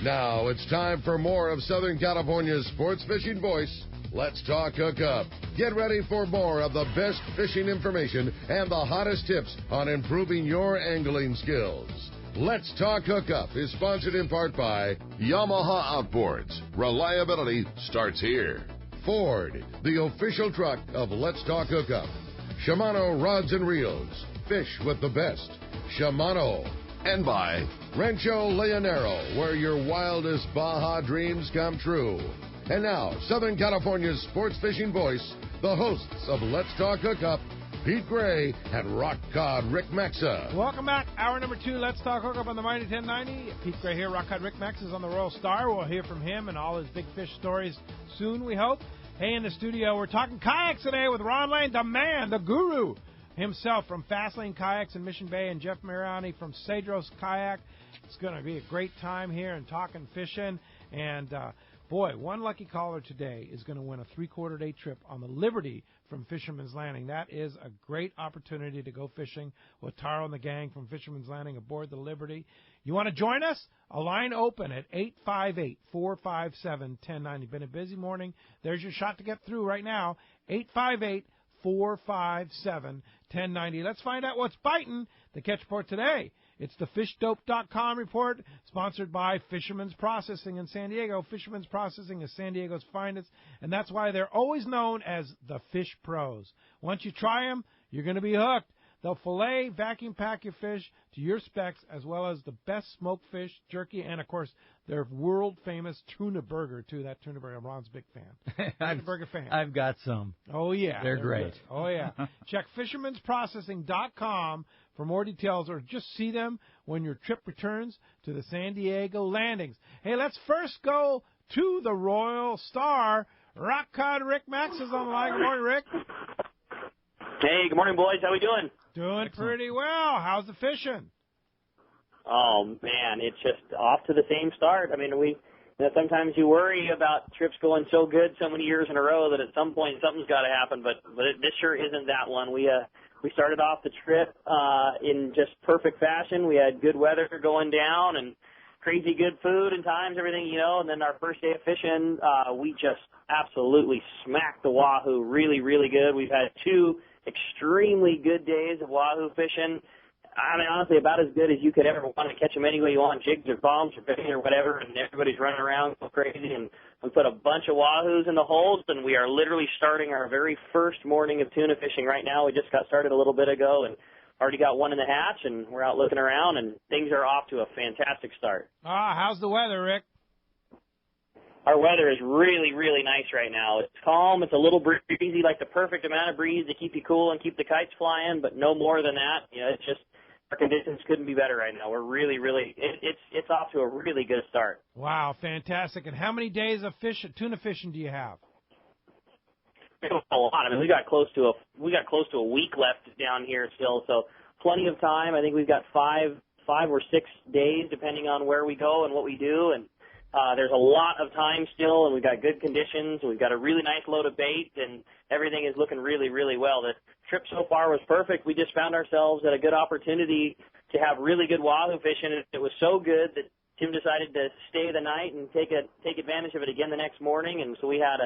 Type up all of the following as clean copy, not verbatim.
Now it's time for more of Southern California's sports fishing voice. Let's talk Hookup. Get ready for more of the best fishing information and the hottest tips on improving your angling skills. Let's Talk Hookup is sponsored in part by Yamaha Outboards. Reliability starts here. Ford, the official truck of Let's Talk Hookup. Shimano Rods and Reels. Fish with the best. Shimano. And by Rancho Leonero, where your wildest Baja dreams come true. And now, Southern California's sports fishing voice, the hosts of Let's Talk Hookup, Pete Gray and Rock Cod Rick Maxa. Welcome back. Hour number 2, Let's Talk Hookup on the Mighty 1090. Pete Gray here, Rock Cod Rick Maxa is on the Royal Star. We'll hear from him and all his big fish stories soon, we hope. Hey, in the studio, we're talking kayaks today with Ron Lane, the man, the guru himself from Fastlane Kayaks in Mission Bay, and Jeff Mariani from Cedros Kayak. It's going to be a great time here and talking fishing. And, boy, one lucky caller today is going to win a 3/4-day trip on the Liberty from Fisherman's Landing. That is a great opportunity to go fishing with Taro and the gang from Fisherman's Landing aboard the Liberty. You want to join us? A line open at 858-457-1090. Been a busy morning. There's your shot to get through right now. 858-457-1090. Let's find out what's biting. The catch report today. It's the FishDope.com report, sponsored by Fisherman's Processing in San Diego. Fisherman's Processing is San Diego's finest, and that's why they're always known as the Fish Pros. Once you try them, you're going to be hooked. They'll fillet, vacuum pack your fish to your specs, as well as the best smoked fish, jerky, and, of course, their world-famous tuna burger, too. That tuna burger, Ron's a big fan. Tuna burger fan. I've got some. Oh, yeah. They're great. Good. Oh, yeah. Check fishermansprocessing.com for more details, or just see them when your trip returns to the San Diego landings. Hey, let's first go to the Royal Star. Rock Cod Rick Max is on the line. Good morning, Rick. Hey, good morning, boys. How we doing? Doing pretty well. How's the fishing? Oh, man, it's just off to the same start. I mean, sometimes you worry about trips going so good so many years in a row that at some point something's got to happen, but this sure isn't that one. We started off the trip in just perfect fashion. We had good weather going down and crazy good food and times, everything, and then our first day of fishing, we just absolutely smacked the wahoo really, really good. We've had 2 extremely good days of wahoo fishing. I mean, honestly, about as good as you could ever want to catch them any way you want, jigs or bombs or bait or whatever, and everybody's running around so crazy. And we put a bunch of wahoos in the holes, and we are literally starting our very first morning of tuna fishing right now. We just got started a little bit ago and already got one in the hatch, and we're out looking around, and things are off to a fantastic start. How's the weather, Rick? Our weather is really, really nice right now. It's calm. It's a little breezy, like the perfect amount of breeze to keep you cool and keep the kites flying, but no more than that. It's just our conditions couldn't be better right now. We're really, really it's off to a really good start. Wow, fantastic! And how many days of tuna fishing do you have? A lot. I mean, we got close to a week left down here still, so plenty of time. I think we've got 5 or 6 days depending on where we go and what we do, and there's a lot of time still, and we've got good conditions. We've got a really nice load of bait, and everything is looking really, really well. The trip so far was perfect. We just found ourselves at a good opportunity to have really good wahoo fishing, and it was so good that Tim decided to stay the night and take advantage of it again the next morning. And so we had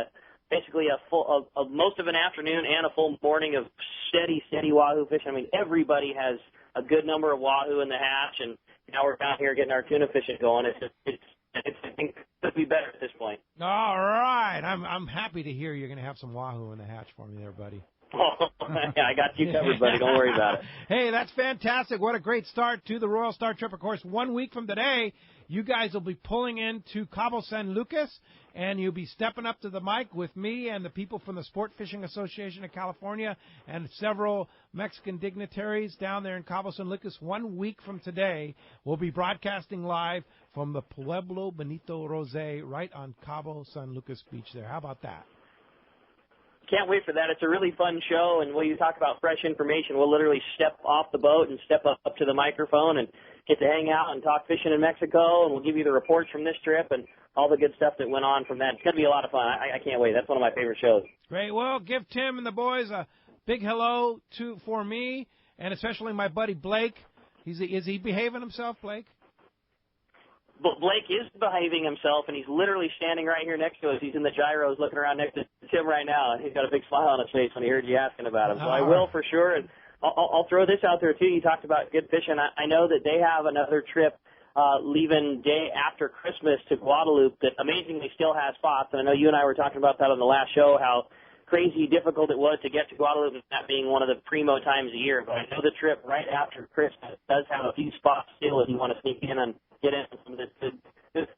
basically a full most of an afternoon and a full morning of steady wahoo fishing. I mean, everybody has a good number of wahoo in the hatch, and now we're down here getting our tuna fishing going. I think it could be better at this point. All right. I'm happy to hear you're going to have some wahoo in the hatch for me there, buddy. Oh, yeah, I got you covered, buddy. Don't worry about it. Hey, that's fantastic. What a great start to the Royal Star trip. Of course, 1 week from today, you guys will be pulling into Cabo San Lucas, and you'll be stepping up to the mic with me and the people from the Sport Fishing Association of California and several Mexican dignitaries down there in Cabo San Lucas. 1 week from today, we'll be broadcasting live from the Pueblo Benito Rosé right on Cabo San Lucas Beach there. How about that? Can't wait for that. It's a really fun show, and when you talk about fresh information, we'll literally step off the boat and step up to the microphone and get to hang out and talk fishing in Mexico, and we'll give you the reports from this trip and all the good stuff that went on from that. It's going to be a lot of fun. I can't wait. That's one of my favorite shows. Great. Well, give Tim and the boys a big hello for me, and especially my buddy Blake. Is he behaving himself, Blake? Blake is behaving himself, and he's literally standing right here next to us. He's in the gyros looking around next to Tim right now, and he's got a big smile on his face when he heard you asking about him. So I will for sure. And I'll throw this out there, too. You talked about good fishing. I know that they have another trip leaving day after Christmas to Guadalupe that amazingly still has spots. And I know you and I were talking about that on the last show, how crazy difficult it was to get to Guadalupe, that being one of the primo times a year. But I know the trip right after Christmas does have a few spots still if you want to sneak in and get in some of this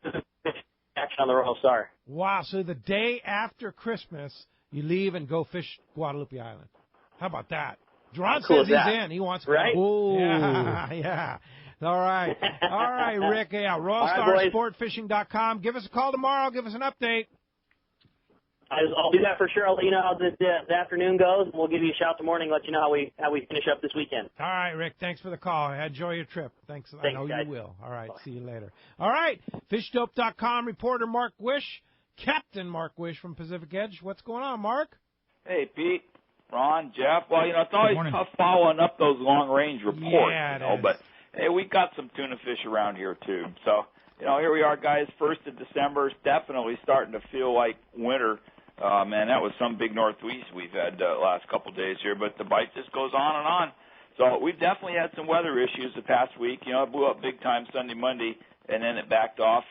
action on the Royal Star. Wow, so the day after Christmas, you leave and go fish Guadalupe Island. How about that? Jerron says he's in. He wants to go. Right? Ooh. Yeah. All right. All right, Rick. Yeah, RoyalStarSportFishing.com. Give us a call tomorrow. Give us an update. I'll do that for sure. I'll let you know how the afternoon goes, and we'll give you a shout tomorrow morning, let you know how we finish up this weekend. All right, Rick. Thanks for the call. Enjoy your trip. Thanks. I know guys. You will. All right. Bye. See you later. All right. FishDope.com reporter Mark Wish, Captain Mark Wish from Pacific Edge. What's going on, Mark? Hey, Pete, Ron, Jeff. Well, it's always tough following up those long-range reports, yeah, but hey, we got some tuna fish around here too. So, here we are, guys. 1st of December is definitely starting to feel like winter. Man, that was some big northeast we've had last couple of days here, but the bite just goes on and on. So we've definitely had some weather issues the past week. It blew up big time Sunday, Monday, and then it backed off,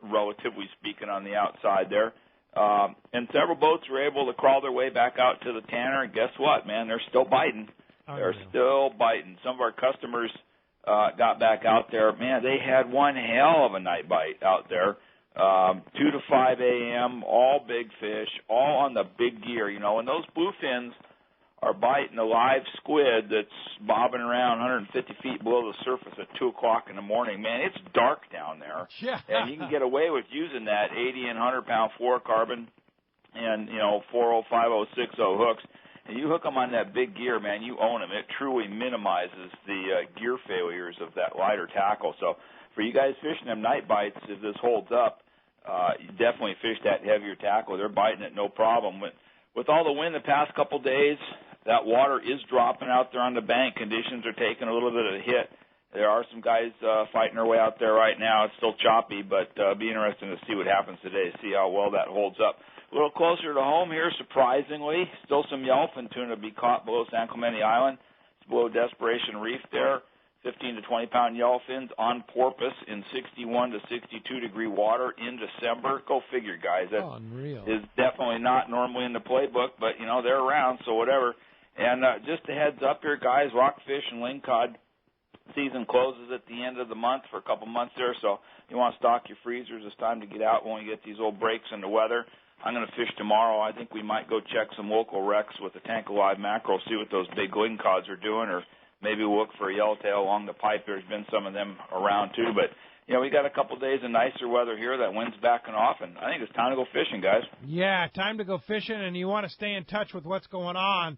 relatively speaking, on the outside there. And several boats were able to crawl their way back out to the Tanner, and guess what, man? They're still biting. They're still biting. Some of our customers got back out there. Man, they had one hell of a night bite out there. 2 to 5 a.m., all big fish, all on the big gear. And those bluefins are biting a live squid that's bobbing around 150 feet below the surface at 2 o'clock in the morning. Man, it's dark down there. Yeah. And you can get away with using that 80 and 100-pound fluorocarbon and, 405/060 hooks. And you hook them on that big gear, man, you own them. It truly minimizes the gear failures of that lighter tackle. So for you guys fishing them night bites, if this holds up, you definitely fish that heavier tackle. They're biting it no problem. With all the wind the past couple days, that water is dropping out there on the bank. Conditions are taking a little bit of a hit. There are some guys fighting their way out there right now. It's still choppy, but it'll be interesting to see what happens today, see how well that holds up. A little closer to home here, surprisingly, still some yellowfin tuna to be caught below San Clemente Island. It's below Desperation Reef there. 15 to 20-pound yellowfins on porpoise in 61 to 62-degree water in December. Go figure, guys. That is definitely not normally in the playbook, but, they're around, so whatever. And just a heads up here, guys, rockfish and lingcod season closes at the end of the month for a couple months there, so you want to stock your freezers. It's time to get out when you get these old breaks in the weather. I'm going to fish tomorrow. I think we might go check some local wrecks with a tank of live mackerel, see what those big lingcods are doing, or maybe we'll look for a yellowtail along the pipe. There's been some of them around, too. But, we got a couple of days of nicer weather here. That wind's backing off, and I think it's time to go fishing, guys. Yeah, time to go fishing, and you want to stay in touch with what's going on.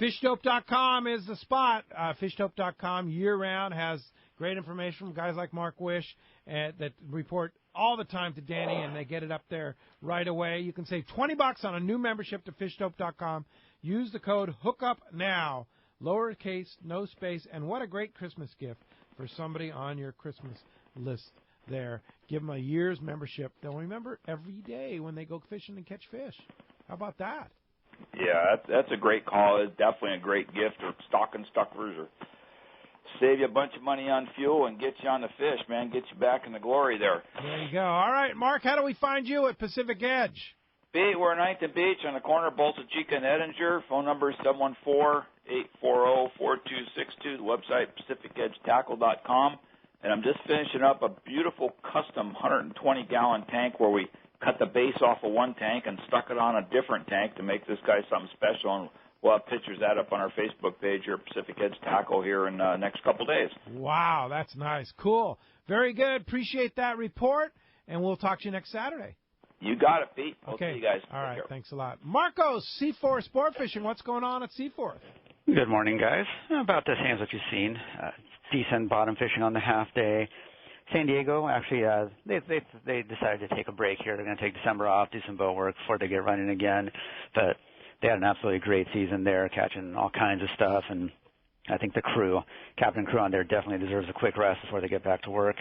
FishDope.com is the spot. FishDope.com year-round has great information from guys like Mark Wish that report all the time to Danny, and they get it up there right away. You can save $20 on a new membership to FishDope.com. Use the code HOOKUPNOW. Lowercase, no space, and what a great Christmas gift for somebody on your Christmas list there. Give them a year's membership. They'll remember every day when they go fishing and catch fish. How about that? Yeah, that's a great call. It's definitely a great gift, or stocking stuffers, or save you a bunch of money on fuel and get you on the fish, man. Get you back in the glory there. There you go. All right, Mark, how do we find you at Pacific Edge? We're at 9th and Beach on the corner of Bolsa Chica and Edinger. Phone number is 714-840-4262. The website, PacificEdgeTackle.com. And I'm just finishing up a beautiful custom 120-gallon tank where we cut the base off of one tank and stuck it on a different tank to make this guy something special. And we'll have pictures of that up on our Facebook page here, Pacific Edge Tackle, here in the next couple days. Wow, that's nice. Cool. Very good. Appreciate that report, and we'll talk to you next Saturday. You got it, Pete. Okay. See you guys. All right. Thanks a lot. Marcos, Seaforth Sport Fishing. What's going on at Seaforth? Good morning, guys. About the same as what you've seen. Decent bottom fishing on the half day. San Diego, actually, they decided to take a break here. They're going to take December off, do some boat work before they get running again. But they had an absolutely great season there, catching all kinds of stuff. And I think the crew, captain crew on there, definitely deserves a quick rest before they get back to work.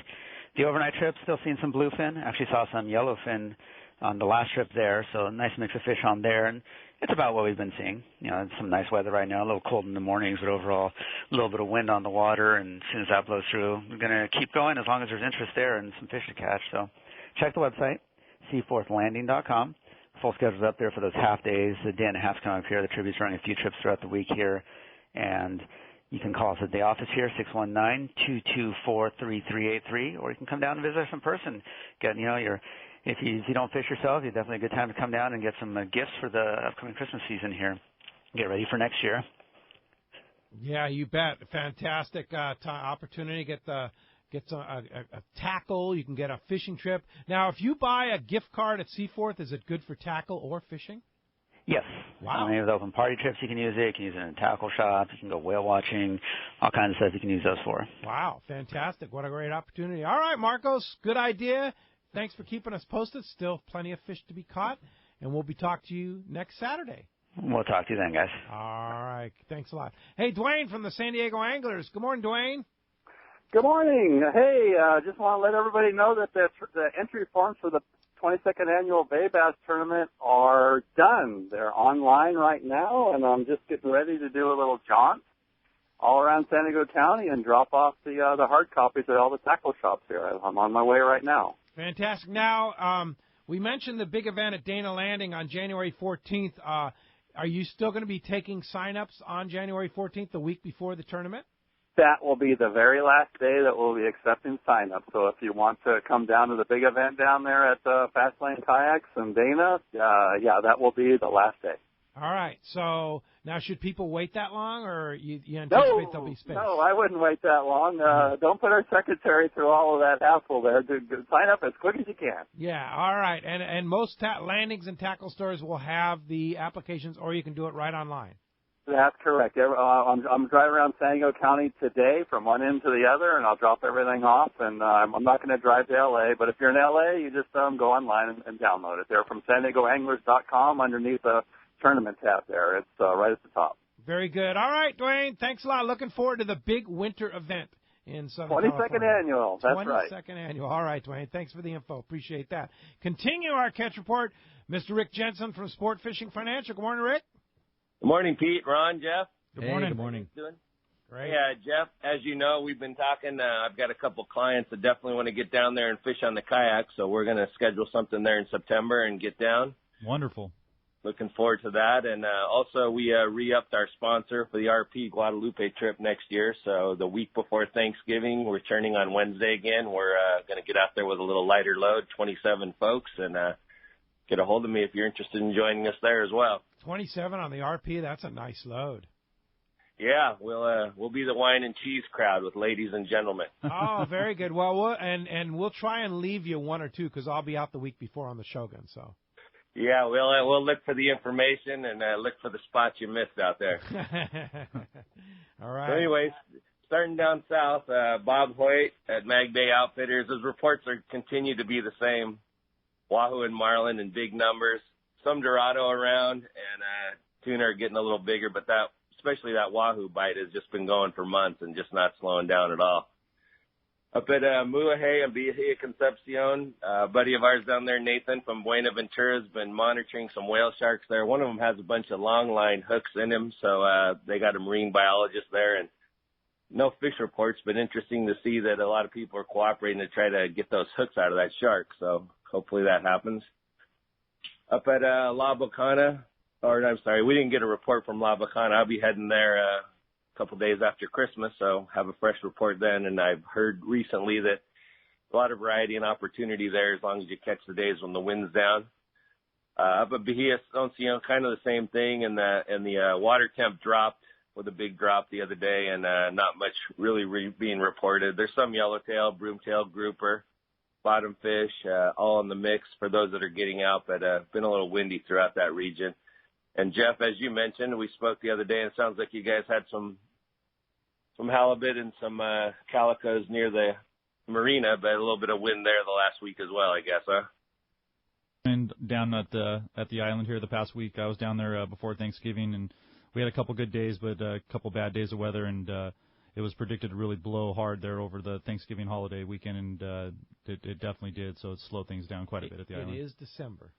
The overnight trip, still seeing some bluefin. Actually saw some yellowfin on the last trip there, so a nice mix of fish on there, and it's about what we've been seeing. You know, it's some nice weather right now, a little cold in the mornings, but overall a little bit of wind on the water, and as soon as that blows through, we're going to keep going as long as there's interest there and some fish to catch. So check the website, seaforthlanding.com. Full schedule's up there for those half days. The day and a half's coming up here. The Tribute's running a few trips throughout the week here, and you can call us at the office here, 619-224-3383, or you can come down and visit us in person. Get, you know, if you don't fish yourself, it's definitely a good time to come down and get some gifts for the upcoming Christmas season here. Get ready for next year. Yeah, you bet. Fantastic opportunity. Get a tackle. You can get a fishing trip. Now, if you buy a gift card at Seaforth, is it good for tackle or fishing? Yes. Wow. Any of the open party trips you can use it. You can use it in a tackle shop. You can go whale watching. All kinds of stuff you can use those for. Wow, fantastic. What a great opportunity. All right, Marcos, good idea. Thanks for keeping us posted. Still plenty of fish to be caught, and we'll be talking to you next Saturday. We'll talk to you then, guys. All right. Thanks a lot. Hey, Dwayne from the San Diego Anglers. Good morning, Dwayne. Good morning. Hey, just want to let everybody know that the entry forms for the 22nd Annual Bay Bass Tournament are done. They're online right now, and I'm just getting ready to do a little jaunt all around San Diego County and drop off the hard copies at all the tackle shops here. I'm on my way right now. Fantastic. Now, we mentioned the big event at Dana Landing on January 14th. Are you still going to be taking sign-ups on January 14th, the week before the tournament? That will be the very last day that we'll be accepting sign-ups. So if you want to come down to the big event down there at Fastlane Kayaks and Dana, that will be the last day. All right. So now should people wait that long, or you anticipate there'll be space? No, I wouldn't wait that long. Don't put our secretary through all of that hassle there. Sign up as quick as you can. Yeah, all right. And most landings and tackle stores will have the applications, or you can do it right online. That's correct. I'm driving around San Diego County today from one end to the other, and I'll drop everything off. And I'm not going to drive to L.A., but if you're in L.A., you just go online and download it. They're from SanDiegoAnglers.com underneath the tournament tab there. It's right at the top. Very good. All right, Dwayne, thanks a lot. Looking forward to the big winter event in Southern California. 22nd annual. That's right. 22nd annual. All right, Dwayne. Thanks for the info. Appreciate that. Continue our catch report. Mr. Rick Jensen from Sport Fishing Financial. Good morning, Rick. Good morning, Pete, Ron, Jeff. Good morning. Good morning. How you doing? Great. Yeah, Jeff, as you know, we've been talking. I've got a couple clients that definitely want to get down there and fish on the kayak, so we're going to schedule something there in September and get down. Wonderful. Looking forward to that. And also, we re-upped our sponsor for the RP Guadalupe trip next year. So the week before Thanksgiving, we're returning on Wednesday again. We're going to get out there with a little lighter load, 27 folks, and get a hold of me if you're interested in joining us there as well. 27 on the RP, that's a nice load. Yeah, we'll be the wine and cheese crowd with ladies and gentlemen. Oh, very good. Well, we'll try and leave you one or two because I'll be out the week before on the Shogun. So. Yeah, we'll look for the information and look for the spots you missed out there. All right. So anyways, starting down south, Bob Hoyt at Mag Bay Outfitters. His reports continue to be the same. Wahoo and marlin in big numbers. Some Dorado around, and tuna are getting a little bigger, but especially that Wahoo bite has just been going for months and just not slowing down at all. Up at Muahe and Bahia Concepcion, a buddy of ours down there, Nathan from Buenaventura, has been monitoring some whale sharks there. One of them has a bunch of long line hooks in him, so they got a marine biologist there, and no fish reports, but interesting to see that a lot of people are cooperating to try to get those hooks out of that shark, so hopefully that happens. Up at La Bocana, we didn't get a report from La Bocana. I'll be heading there a couple days after Christmas, so have a fresh report then. And I've heard recently that a lot of variety and opportunity there as long as you catch the days when the wind's down. Up at Bahia Asuncion, kind of the same thing, and the water temp dropped with a big drop the other day, and not much really being reported. There's some yellowtail, broomtail, grouper, bottom fish, all in the mix for those that are getting out, but been a little windy throughout that region. And Jeff, as you mentioned, we spoke the other day, and it sounds like you guys had some halibut and some calicos near the marina, but a little bit of wind there the last week as well, I guess, huh? And down at the island here the past week, I was down there before Thanksgiving, and we had a couple good days, but a couple bad days of weather, and it was predicted to really blow hard there over the Thanksgiving holiday weekend, and it definitely did. So it slowed things down quite a bit at the island. It is December.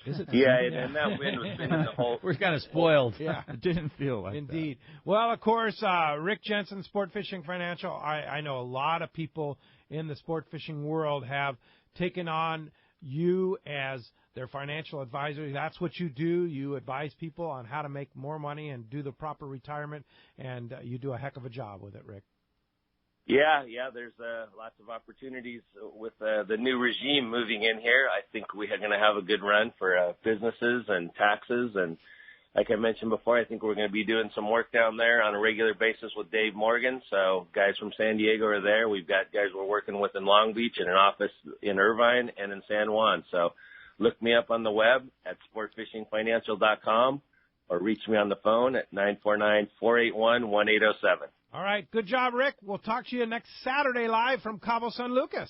Is it? Yeah, and that wind was bringing the whole. We're kind of spoiled. Yeah, it didn't feel like Indeed. Well, of course, Rick Jensen, Sport Fishing Financial. I know a lot of people in the sport fishing world have taken on you as their financial advisor. That's what you do. You advise people on how to make more money and do the proper retirement, and you do a heck of a job with it, Rick. Yeah, there's lots of opportunities with the new regime moving in here. I think we are going to have a good run for businesses and taxes. And like I mentioned before, I think we're going to be doing some work down there on a regular basis with Dave Morgan. So guys from San Diego are there. We've got guys we're working with in Long Beach and an office in Irvine and in San Juan. So look me up on the web at sportfishingfinancial.com or reach me on the phone at 949-481-1807. All right. Good job, Rick. We'll talk to you next Saturday live from Cabo San Lucas.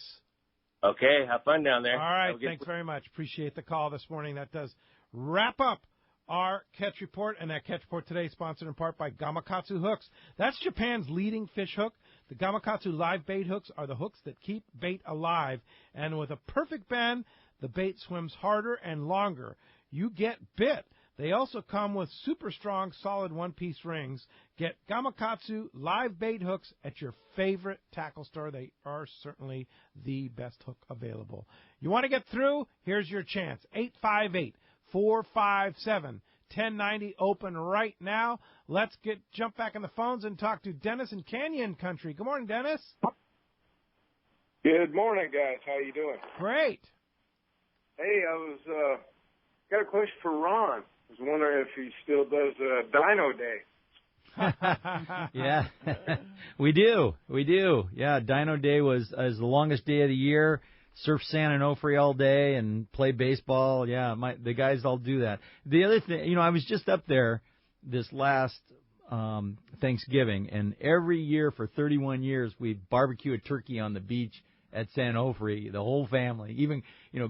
Okay. Have fun down there. All right. Thanks very much. Appreciate the call this morning. That does wrap up our Catch Report, and that Catch Report today sponsored in part by Gamakatsu Hooks. That's Japan's leading fish hook. The Gamakatsu live bait hooks are the hooks that keep bait alive, and with a perfect bend, the bait swims harder and longer. You get bit. They also come with super strong, solid one-piece rings. Get Gamakatsu live bait hooks at your favorite tackle store. They are certainly the best hook available. You want to get through? Here's your chance. 858-457-1090, open right now. Let's jump back in the phones and talk to Dennis in Canyon Country. Good morning, Dennis. Good morning, guys. How you doing? Great. Hey, I was got a question for Ron. I was wondering if he still does Dino Day. Yeah, we do. Yeah, Dino Day is the longest day of the year. Surf San Onofre all day and play baseball. Yeah, the guys all do that. The other thing, I was just up there this last Thanksgiving, and every year for 31 years we barbecue a turkey on the beach at San Onofre, the whole family, even,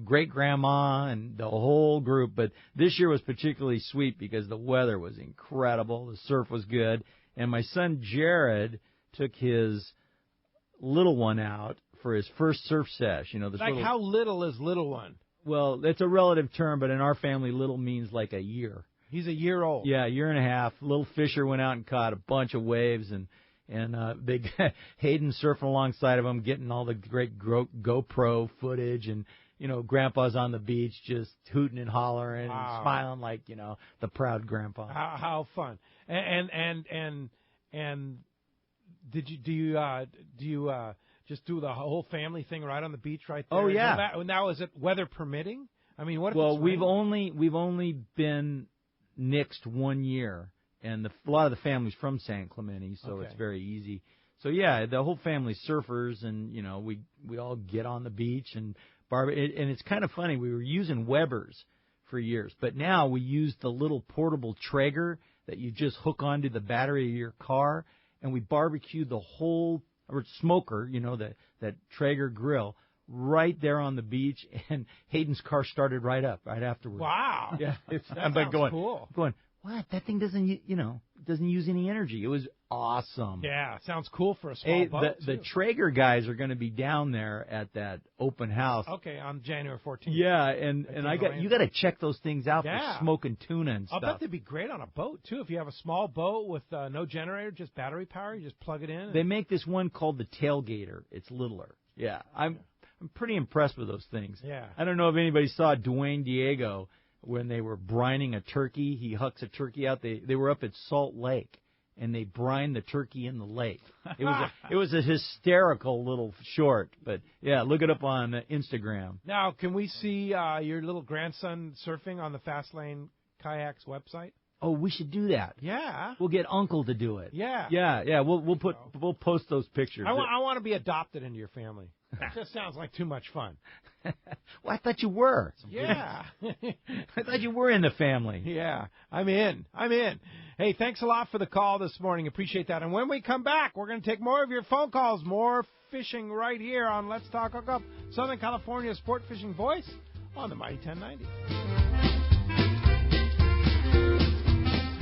great-grandma and the whole group. But this year was particularly sweet because the weather was incredible, the surf was good, and my son Jared took his little one out for his first surf sesh. How little is little one? Well, it's a relative term, but in our family, little means like a year. He's a year old. Yeah, a year and a half. Little Fisher went out and caught a bunch of waves, and big Hayden surfing alongside of him, getting all the great GoPro footage, and Grandpa's on the beach just hooting and hollering and smiling like the proud grandpa. How fun! And do you just do the whole family thing right on the beach right there? Oh yeah. Now is it weather permitting? I mean, what? If well, it's we've only been nixed 1 year. And a lot of the family's from San Clemente, so It's very easy. So, yeah, the whole family's surfers, and, we all get on the beach and and it's kind of funny. We were using Weber's for years, but now we use the little portable Traeger that you just hook onto the battery of your car, and we barbecue the whole smoker, that Traeger grill, right there on the beach, and Hayden's car started right up right afterwards. Wow. Yeah, I'm cool. Going, what? That thing doesn't use any energy. It was awesome. Yeah, sounds cool for a small boat. The Traeger guys are going to be down there at that open house. Okay, on January 14th. Yeah, and you got to check those things out for smoking tuna and stuff. I'll bet they'd be great on a boat too. If you have a small boat with no generator, just battery power, you just plug it in. They make this one called the Tailgater. It's littler. Yeah, I'm pretty impressed with those things. Yeah. I don't know if anybody saw Dwayne Diego when they were brining a turkey. He hucks a turkey out. They were up at Salt Lake, and they brined the turkey in the lake. It was a hysterical little short. But, yeah, look it up on Instagram. Now, can we see your little grandson surfing on the Fastlane Kayaks website? Oh, we should do that. Yeah. We'll get Uncle to do it. Yeah. Yeah. We'll post those pictures. I want to be adopted into your family. That just sounds like too much fun. Well, I thought you were. Yeah. I thought you were in the family. Yeah. I'm in. Hey, thanks a lot for the call this morning. Appreciate that. And when we come back, we're going to take more of your phone calls, more fishing right here on Let's Talk Hookup, Southern California's sport fishing voice on the Mighty 1090.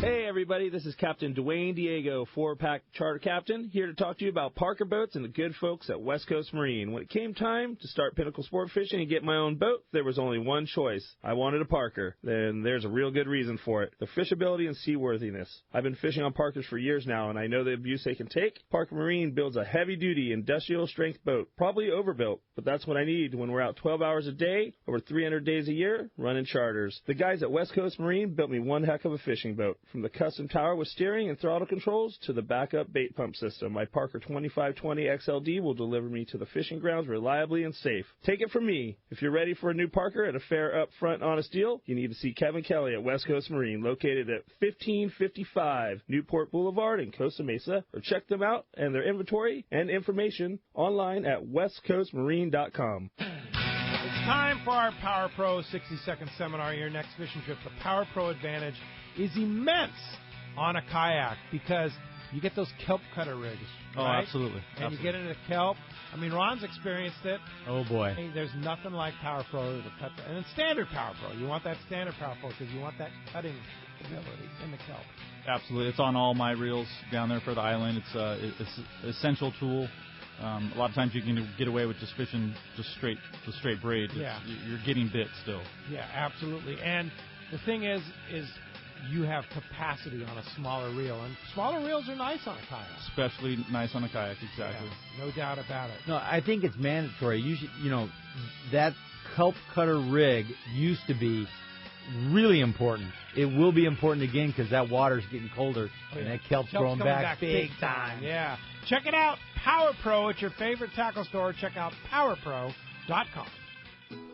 Hey, everybody, this is Captain Dwayne Diego, 4-pack charter captain, here to talk to you about Parker Boats and the good folks at West Coast Marine. When it came time to start Pinnacle Sport Fishing and get my own boat, there was only one choice. I wanted a Parker. Then there's a real good reason for it, the fishability and seaworthiness. I've been fishing on Parkers for years now, and I know the abuse they can take. Parker Marine builds a heavy-duty, industrial-strength boat, probably overbuilt, but that's what I need when we're out 12 hours a day, over 300 days a year, running charters. The guys at West Coast Marine built me one heck of a fishing boat. From the custom tower with steering and throttle controls to the backup bait pump system, my Parker 2520 XLD will deliver me to the fishing grounds reliably and safe. Take it from me. If you're ready for a new Parker at a fair, upfront, honest deal, you need to see Kevin Kelly at West Coast Marine, located at 1555 Newport Boulevard in Costa Mesa, or check them out and their inventory and information online at westcoastmarine.com. It's time for our Power Pro 60-second seminar. Your next fishing trip. The Power Pro advantage is immense on a kayak because you get those kelp cutter rigs. Oh, right? absolutely. And you get into kelp. I mean, Ron's experienced it. Oh, boy. Hey, there's nothing like Power Pro to cut that. And then standard Power Pro. You want that standard Power Pro because you want that cutting ability in the kelp. Absolutely. It's on all my reels down there for the island. It's an essential tool. A lot of times you can get away with just fishing just straight braid. Yeah. You're getting bit still. Yeah, absolutely. And the thing is you have capacity on a smaller reel, and smaller reels are nice on a kayak. Especially nice on a kayak, exactly. Yeah, no doubt about it. No, I think it's mandatory. That kelp cutter rig used to be really important. It will be important again because that water's getting colder, and that kelp's growing back big time. Yeah. Check it out. Power Pro at your favorite tackle store. Check out powerpro.com.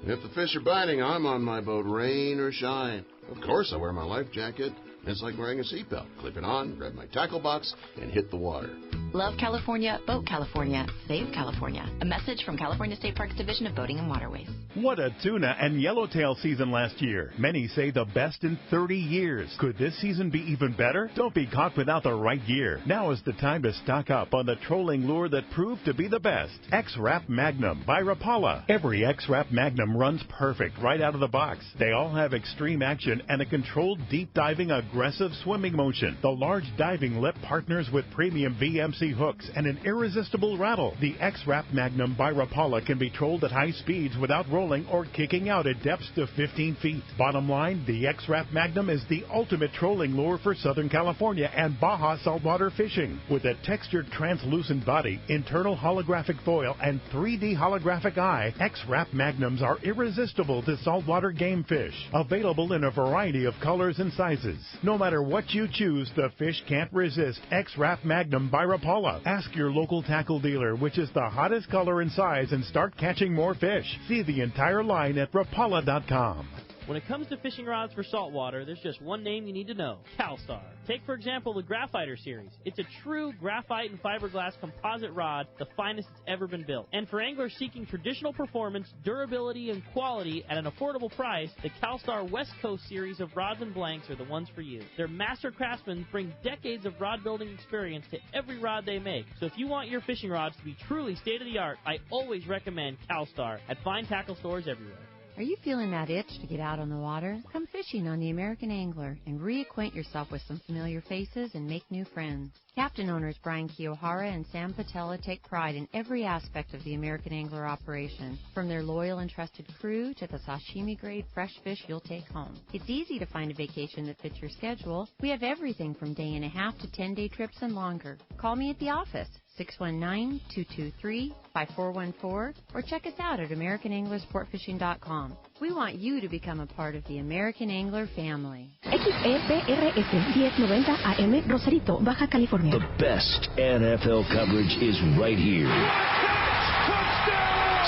If the fish are biting, I'm on my boat, rain or shine. Of course, I wear my life jacket. It's like wearing a seatbelt. Clip it on, grab my tackle box, and hit the water. Love California, Boat California, Save California. A message from California State Parks Division of Boating and Waterways. What a tuna and yellowtail season last year. Many say the best in 30 years. Could this season be even better? Don't be caught without the right gear. Now is the time to stock up on the trolling lure that proved to be the best. X-Rap Magnum by Rapala. Every X-Rap Magnum runs perfect right out of the box. They all have extreme action and a controlled deep diving aggressive swimming motion. The large diving lip partners with premium VMC hooks and an irresistible rattle. The X-Rap Magnum by Rapala can be trolled at high speeds without rolling or kicking out at depths to 15 feet. Bottom line, the X-Rap Magnum is the ultimate trolling lure for Southern California and Baja saltwater fishing. With a textured translucent body, internal holographic foil, and 3D holographic eye, X-Rap Magnums are irresistible to saltwater game fish. Available in a variety of colors and sizes. No matter what you choose, the fish can't resist X-Rap Magnum by Rapala. Ask your local tackle dealer which is the hottest color and size and start catching more fish. See the entire line at Rapala.com. When it comes to fishing rods for saltwater, there's just one name you need to know, CalStar. Take, for example, the Graphiter series. It's a true graphite and fiberglass composite rod, the finest it's ever been built. And for anglers seeking traditional performance, durability, and quality at an affordable price, the CalStar West Coast series of rods and blanks are the ones for you. Their master craftsmen bring decades of rod building experience to every rod they make. So if you want your fishing rods to be truly state-of-the-art, I always recommend CalStar at fine tackle stores everywhere. Are you feeling that itch to get out on the water? Come fishing on the American Angler and reacquaint yourself with some familiar faces and make new friends. Captain owners Brian Kiyohara and Sam Patella take pride in every aspect of the American Angler operation, from their loyal and trusted crew to the sashimi-grade fresh fish you'll take home. It's easy to find a vacation that fits your schedule. We have everything from day and a half to 10-day trips and longer. Call me at the office, 619-223-5414, or check us out at AmericanAnglerSportFishing.com. We want you to become a part of the American Angler family. XEPRS 1090 AM, Rosarito, Baja California. The best NFL coverage is right here.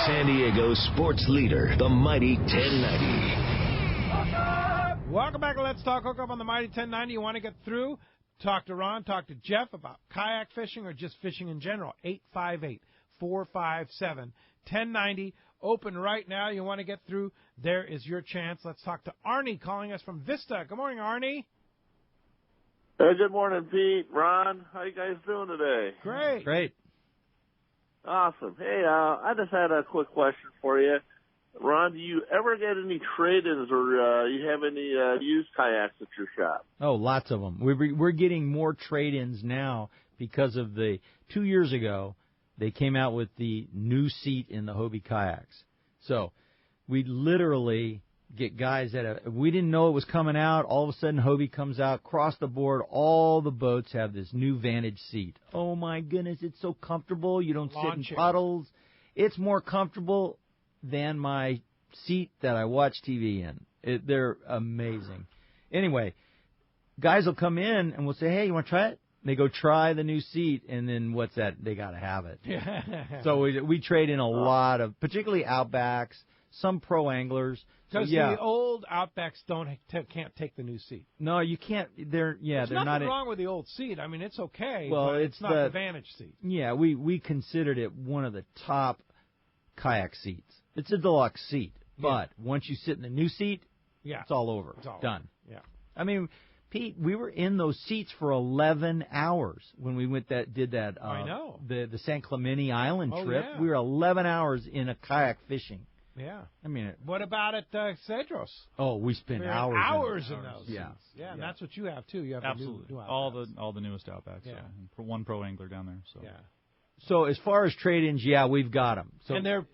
San Diego sports leader, the Mighty 1090. Welcome back to Let's Talk Hookup on the Mighty 1090. You want to get through? Talk to Ron, talk to Jeff about kayak fishing or just fishing in general. 858-457-1090. Open right now. You want to get through? There is your chance. Let's talk to Arnie calling us from Vista. Good morning, Arnie. Hey, good morning, Pete, Ron. How you guys doing today? Great. Great. Awesome. Hey, I just had a quick question for you. Ron, do you ever get any trade-ins or you have any used kayaks at your shop? Oh, lots of them. We're getting more trade-ins now because of 2 years ago, they came out with the new seat in the Hobie kayaks. So we literally get guys we didn't know it was coming out. All of a sudden, Hobie comes out, across the board, all the boats have this new Vantage seat. Oh, my goodness, it's so comfortable. You don't sit in puddles. It's more comfortable than my seat that I watch TV in. They're amazing. Anyway, guys will come in and we'll say, hey, you want to try it? They go try the new seat, and then what's that? They got to have it. So we trade in a lot of, particularly Outbacks, some pro anglers. Because the old Outbacks can't take the new seat. No, you can't. There's nothing wrong with the old seat. I mean, it's okay. Well, but it's not the Vantage seat. Yeah, we considered it one of the top kayak seats. It's a deluxe seat, but once you sit in the new seat, it's all over. It's done. Yeah. I mean, Pete, we were in those seats for 11 hours when we did that. I know. The San Clemente Island trip. Yeah. We were 11 hours in a kayak fishing. Yeah. I mean, what about at Cedros? Oh, we spent hours in those. Yeah. Yeah, and that's what you have too. You have absolutely the new all the newest Outbacks. Yeah. And one pro angler down there. So. Yeah. So as far as trade-ins, we've got them. So and they're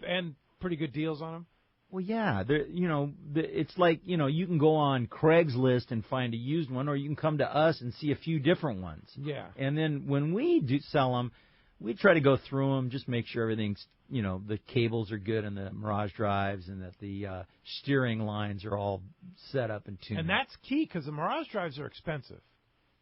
pretty good deals on them. Well, yeah, it's like, you can go on Craigslist and find a used one, or you can come to us and see a few different ones. Yeah. And then when we do sell them, we try to go through them, just make sure everything's, the cables are good and the Mirage drives and that the steering lines are all set up and tuned. And that's key because the Mirage drives are expensive.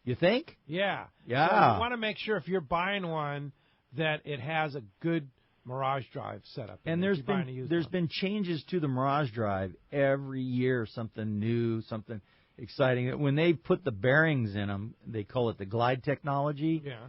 You think? Yeah. Yeah. So you want to make sure if you're buying one that it has a good Mirage drive setup. And there's been changes to the Mirage drive every year, something new, something exciting. When they put the bearings in them, they call it the glide technology. Yeah.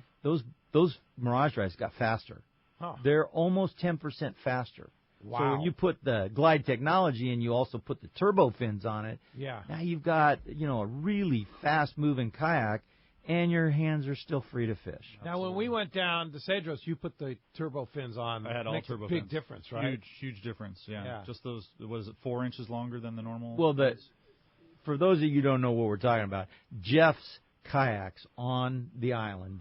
Those Mirage drives got faster. Huh. They're almost 10% faster. Wow. So when you put the glide technology and you also put the turbo fins on it, now you've got, a really fast-moving kayak, and your hands are still free to fish. Now, when we went down to Cedros, you put the turbo fins on. I had all turbo fins. Big difference, right? Huge difference, yeah. Just those, what is it, 4 inches longer than the normal? Well, for those of you who don't know what we're talking about, Jeff's kayaks on the island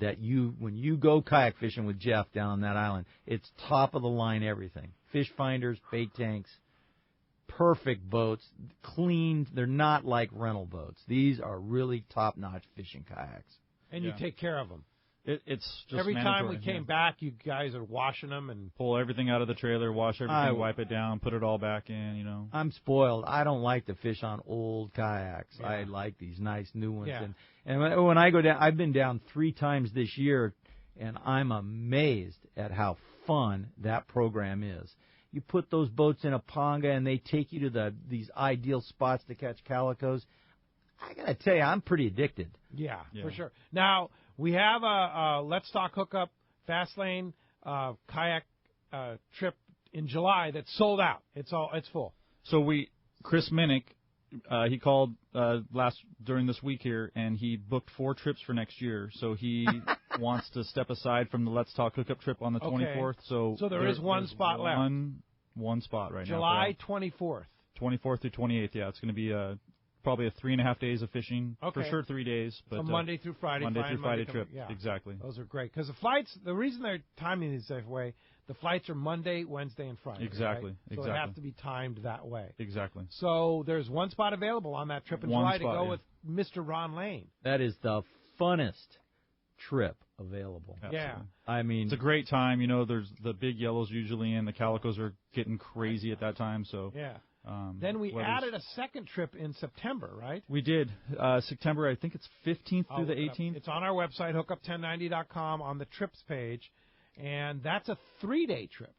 when you go kayak fishing with Jeff down on that island, it's top of the line everything. Fish finders, bait tanks, perfect boats, cleaned. They're not like rental boats. These are really top-notch fishing kayaks. And you take care of them. It's just every time we came back, you guys are washing them and pull everything out of the trailer, wash everything, wipe it down, put it all back in. I'm spoiled. I don't like to fish on old kayaks. Yeah. I like these nice new ones. Yeah. And when I go down, I've been down 3 times this year, and I'm amazed at how fun that program is. You put those boats in a ponga, and they take you to these ideal spots to catch calicos. I got to tell you, I'm pretty addicted. Yeah, for sure. Now, we have a Let's Talk Hookup Fastlane kayak trip in July that's sold out. It's full. So Chris Minnick, he called during this week here, and he booked 4 trips for next year. So he wants to step aside from the Let's Talk Hookup trip on the 24th. So there is one spot left. One spot right July now. July 24th. 24th through 28th. Yeah, it's going to be probably a 3.5 days of fishing. Okay. For sure 3 days. But so Monday through Friday. Monday through Friday trip. Yeah. Exactly. Those are great. Because the flights, the reason they're timing these that way, the flights are Monday, Wednesday, and Friday. Exactly. Right? So they have to be timed that way. Exactly. So there's one spot available on that trip in July to go with Mr. Ron Lane. That is the funnest trip available. Absolutely. Yeah. I mean, it's a great time. There's the big yellows usually in. The calicos are getting crazy at that time. So yeah. Then we added a second trip in September, right? We did. September, I think it's 15th through the 18th. It's on our website, hookup1090.com, on the trips page, and that's a 3-day trip.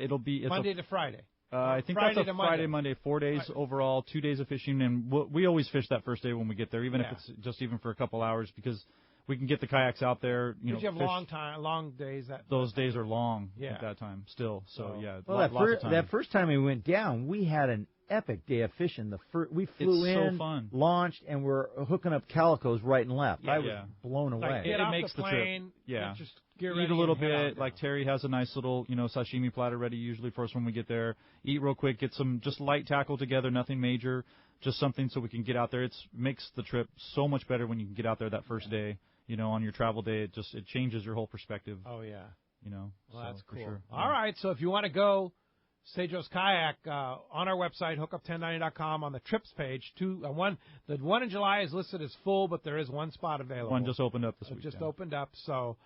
It'll be Monday to Friday. I think Friday that's a Friday, Monday, 4 days overall, 2 days of fishing, and we always fish that first day when we get there, even if it's just even for a couple hours, because we can get the kayaks out there. You have long days. Those days are long at that time still. So yeah. Well, that first time we went down, we had an epic day of fishing. We flew in, launched, and we're hooking up calicos right and left. I was blown away. Get off the plane. Yeah. Just Get eat ready a little and head on bit. down. Like Terry has a nice little, sashimi platter ready usually for us when we get there. Eat real quick, get some just light tackle together, nothing major, just something so we can get out there. It makes the trip so much better when you can get out there that first day. On your travel day, it changes your whole perspective. Oh yeah. Well, so that's cool. For sure. All right, so if you want to go, Cedros Kayak on our website, hookup1090.com on the trips page. The one in July is listed as full, but there is one spot available. One just opened up this week. It just opened up, so.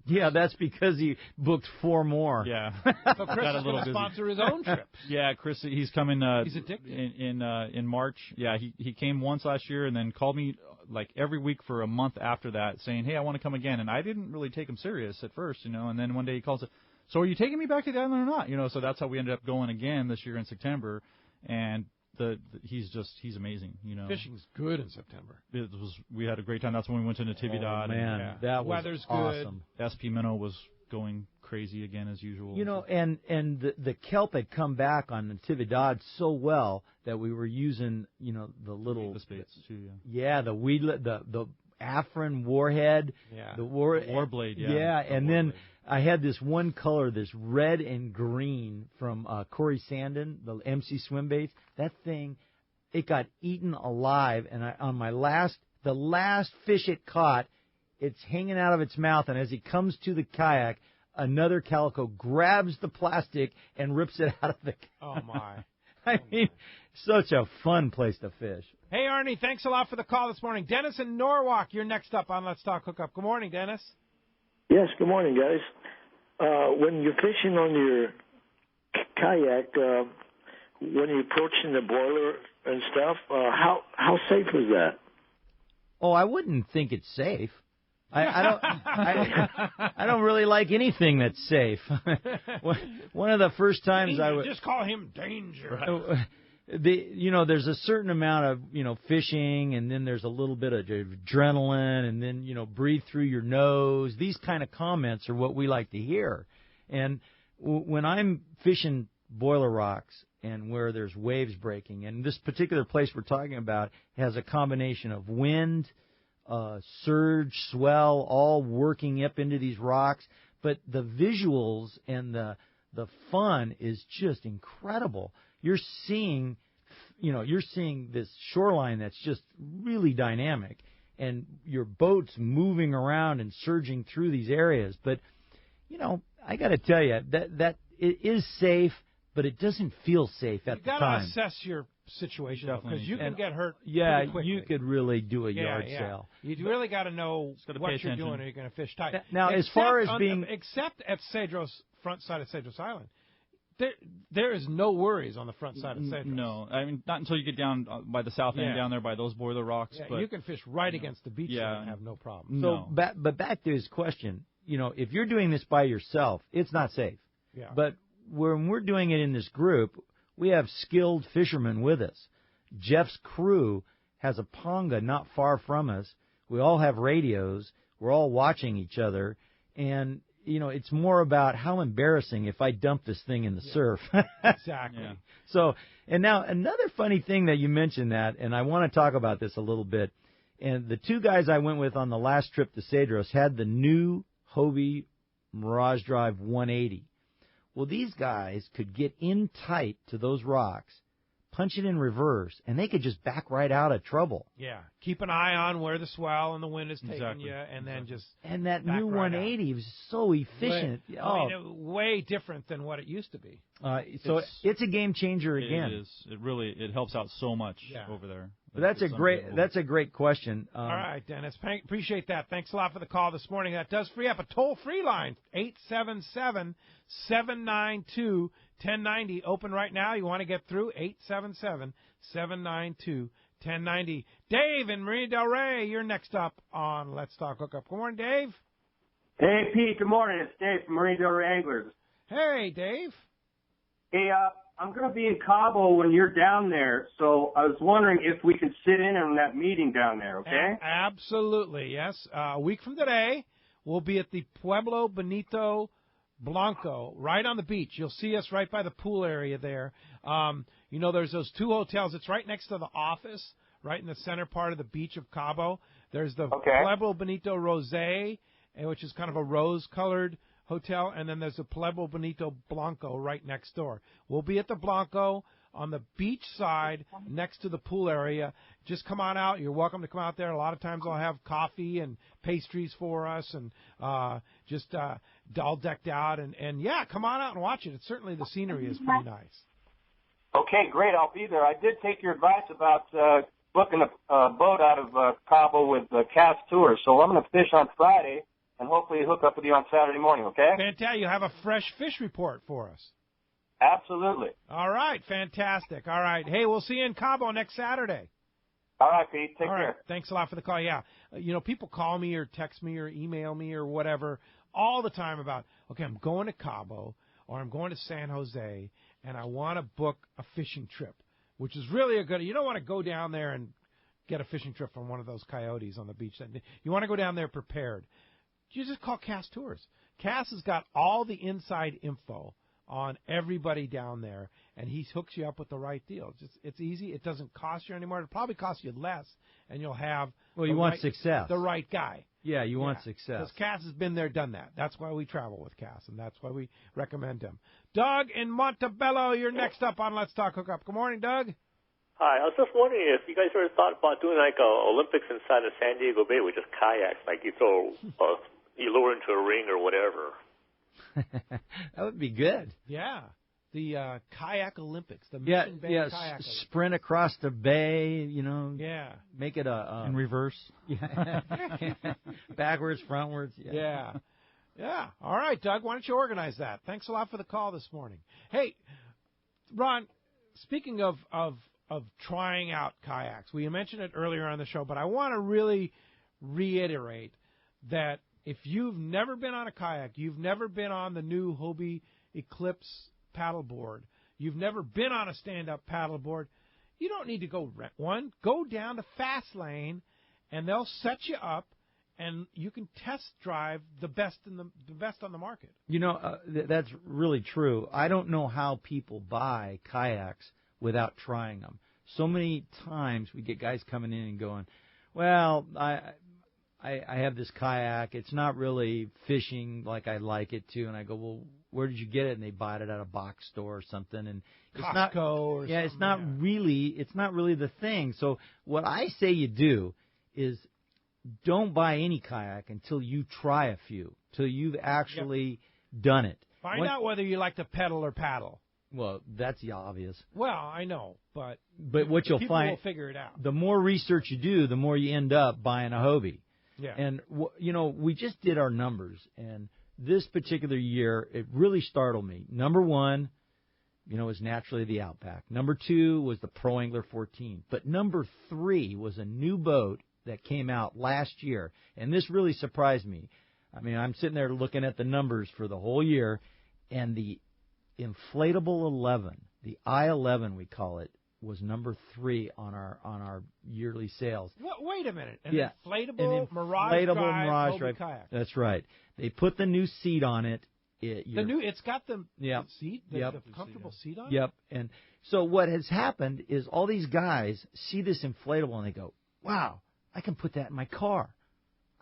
That's because he booked 4 more. Yeah. So Chris is going to sponsor his own trip. Yeah, Chris, he's coming. He's addicted. In March. Yeah, he came once last year and then called me like every week for a month after that, saying, "Hey, I want to come again." And I didn't really take him serious at first, And then one day he calls, "So are you taking me back to the island or not?" So that's how we ended up going again this year in September, and he's amazing. Fishing's good in September. We had a great time. That's when we went to Natividad. Oh, man, that was weather's awesome. good. SP Minnow was going crazy again as usual. And the kelp had come back on Natividad so well that we were using the little baits too. The weedlet, the Afrin warhead, the war blade. And then I had this one color, this red and green from Corey Sandin, the MC swim baits. That thing, it got eaten alive, and the last fish it caught, it's hanging out of its mouth, and as he comes to the kayak, another calico grabs the plastic and rips it out of the kayak. Oh my! I mean, such a fun place to fish. Hey Arnie, thanks a lot for the call this morning. Dennis in Norwalk, you're next up on Let's Talk Hookup. Good morning, Dennis. Yes, good morning, guys. When you're fishing on your kayak, when you're approaching the boiler and stuff, how safe is that? Oh, I wouldn't think it's safe. I don't really like anything that's safe. One of the first times I would just call him Danger. There's a certain amount of fishing, and then there's a little bit of adrenaline, and then breathe through your nose. These kind of comments are what we like to hear. And when I'm fishing boiler rocks and where there's waves breaking, and this particular place we're talking about has a combination of wind, surge, swell, all working up into these rocks, but the visuals and the fun is just incredible. You're seeing this shoreline that's just really dynamic, and your boat's moving around and surging through these areas. But I got to tell you that it is safe, but it doesn't feel safe at the time. You got to assess your situation because you can get hurt. Yeah, pretty quickly. You could really do a yard sale. You really got to know what you're doing, or you're going to fish tight. Now, as far as except at Cedros, front side of Cedros Island. There is no worries on the front side of Cedros. No, I mean not until you get down by the south end down there by those boiler rocks. Yeah, but you can fish right against the beach and have no problem. So, but back to his question, if you're doing this by yourself, it's not safe. Yeah. But when we're doing it in this group, we have skilled fishermen with us. Jeff's crew has a ponga not far from us. We all have radios. We're all watching each other, and it's more about how embarrassing if I dump this thing in the surf. Exactly. Yeah. So, and now another funny thing that you mentioned that, and I want to talk about this a little bit. And the two guys I went with on the last trip to Cedros had the new Hobie Mirage Drive 180. Well, these guys could get in tight to those rocks, punch it in reverse, and they could just back right out of trouble. Yeah. Keep an eye on where the swell and the wind is taking you, and then just And that new 180 was so efficient. Way different than what it used to be. So it's a game changer again. It is. It helps out so much over there. But that's a great question. All right, Dennis. Appreciate that. Thanks a lot for the call this morning. That does free up a toll-free line, 877-792-1090. Open right now. You want to get through, 877-792-1090. Dave in Marina Del Rey, you're next up on Let's Talk Hookup. Good morning, Dave. Hey, Pete. Good morning. It's Dave from Marina Del Rey Anglers. Hey, Dave. Hey, I'm going to be in Cabo when you're down there, so I was wondering if we could sit in on that meeting down there, okay? Absolutely, yes. A week from today, we'll be at the Pueblo Bonito Blanco, right on the beach. You'll see us right by the pool area there. There's those two hotels. It's right next to the office, right in the center part of the beach of Cabo. There's the Pueblo Bonito Rosé which is kind of a rose-colored hotel, and then there's a Pueblo Bonito Blanco right next door. We'll be at the Blanco on the beach side next to the pool area. Just come on out. You're welcome to come out there. A lot of times I'll have coffee and pastries for us and just all decked out. And yeah, come on out and watch it. It's certainly the scenery is pretty nice. Okay, great. I'll be there. I did take your advice about booking a boat out of Cabo with Cass Tours, so I'm going to fish on Friday and hopefully hook up with you on Saturday morning, okay? Fantastic. You have a fresh fish report for us. Absolutely. All right, fantastic. All right. Hey, we'll see you in Cabo next Saturday. All right, Pete. Take All care. right. Thanks a lot for the call. Yeah. People call me or text me or email me or whatever all the time about, okay, I'm going to Cabo or I'm going to San Jose and I want to book a fishing trip, which is really you don't want to go down there and get a fishing trip from one of those coyotes on the beach. You want to go down there prepared. You just call Cass Tours. Cass has got all the inside info on everybody down there, and he hooks you up with the right deal. It's easy. It doesn't cost you anymore. It'll probably cost you less, and you'll have success. The right guy. Yeah, you want success. Because Cass has been there, done that. That's why we travel with Cass, and that's why we recommend him. Doug in Montebello, you're next up on Let's Talk Hookup. Good morning, Doug. Hi, I was just wondering if you guys ever thought about doing like a Olympics inside of San Diego Bay with just kayaks, like you lure into a ring or whatever. That would be good. Yeah, the Kayak Olympics, the Mission Bay Kayak Olympics. Sprint across the bay, Yeah. Make it in reverse. Yeah. Backwards, frontwards. Yeah. Yeah. All right, Doug, why don't you organize that? Thanks a lot for the call this morning. Hey, Ron, speaking of trying out kayaks, we mentioned it earlier on the show, but I want to really reiterate that if you've never been on a kayak, you've never been on the new Hobie Eclipse paddleboard, you've never been on a stand-up paddleboard, you don't need to go rent one. Go down to Fastlane, and they'll set you up, and you can test drive the best on the market. That's really true. I don't know how people buy kayaks without trying them. So many times we get guys coming in and going, well, I have this kayak. It's not really fishing like I'd like it to. And I go, well, where did you get it? And they bought it at a box store or something. And it's Costco or something. Yeah, it's not really the thing. So what I say you do is don't buy any kayak until you try a few, till you've actually done it. Find out whether you like to pedal or paddle. Well, that's obvious. Well, I know, but what you'll people find, will figure it out. The more research you do, the more you end up buying a Hobie. Yeah. And, we just did our numbers, and this particular year, it really startled me. Number one, was naturally the Outback. Number two was the Pro Angler 14. But number three was a new boat that came out last year, and this really surprised me. I mean, I'm sitting there looking at the numbers for the whole year, and the Inflatable 11, the I-11 we call it, was number 3 on our yearly sales. Wait a minute. An Yeah. inflatable Mirage Drive kayak. That's right. They put the new seat on it. It's got the seat, the comfortable seat on it? Yep. And so what has happened is all these guys see this inflatable and they go, wow, I can put that in my car.